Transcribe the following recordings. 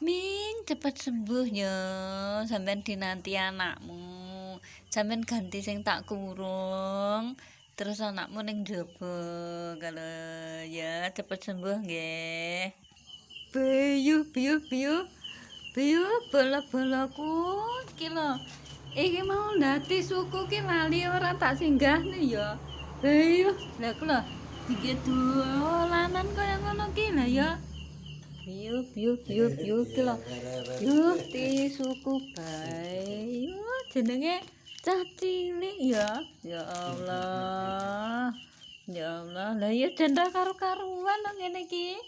Min, cepet sembuh ya. Sampeyan dinanti anakmu. Sampeyan ganti sing tak kurung. Terus anakmu ning njaba. Kalau ya cepet sembuh nggih. Biyu, biyu, biyu. Biyu, bola-bolaku iki lho. Iki mau ndati suku ki lali ora tak singgahne ya. Biyu, lha ku lho. Iki dolanan kaya ngono ki lho ya. Biu biu biu biu ki lho. Yuh tisuku bae. Yuh jenenge cah cilik ya. Ya Allah. Ya Allah. Lah ya jendra karo-karuan nang ngene iki.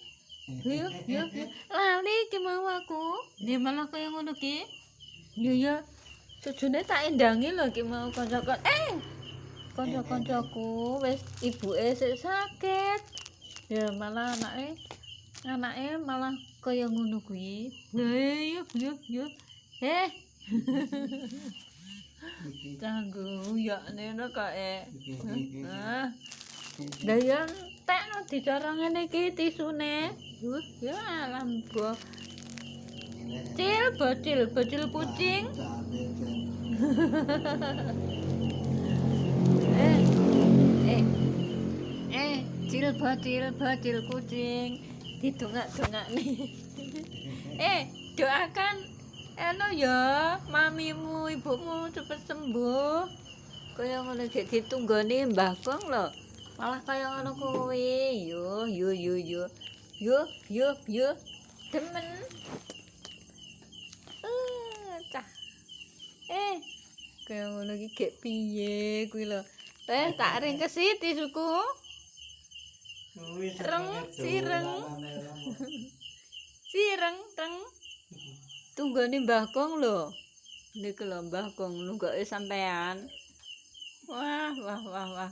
Yuh yuh yuh. Lali ki mau aku. Dia malah kaya ngono ki. Ya ya. Sejune tak endangi lho ki mau kanca-kanca. Kanca-kancaku wis ibuke sik sakit. Ya malah anake malah kaya ngono kuwi. Lah yo yo. Kanggo yakne kok ah. Lah yo entekno dicara ngene iki tisune. Ya alam bo. Bocil kucing. Bocil kucing. Didongak-dongak nih. Doakan ya, mamimu, ibumu cepet sembuh. Kaya ngono gek ditunggoni Mbah Gong lho. Malah kaya ngono kuwi. Yo. Demen. Cah. Kaya ngono iki gek piye kuwi lho. Tak ringkesi tisuku. Sireng. Tunggone Mbah Gong lho. Niku lho Mbah Gong nunggoke sampean. Wah,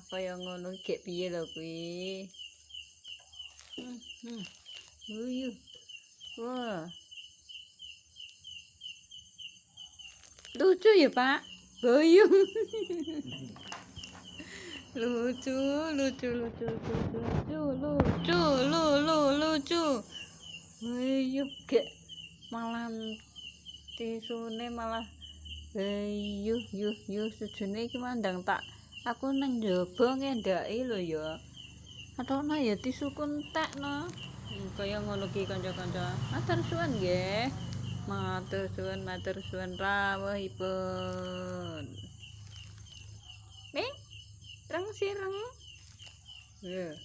kaya ngono gek piye lho kuwi. Uyuh. Wah. Lucu ya, Pak? Boyong. Lucu. Uyuh gek malah tisune malah yuh sejene iki mandang tak aku nang njaba ngendaki lho ya. Atokno ya tisuku entekno. Kaya ngono ki kanca-kanca. Matur suwun nggih. Matur suwun rawuhipun. Ning, sireng. Ya.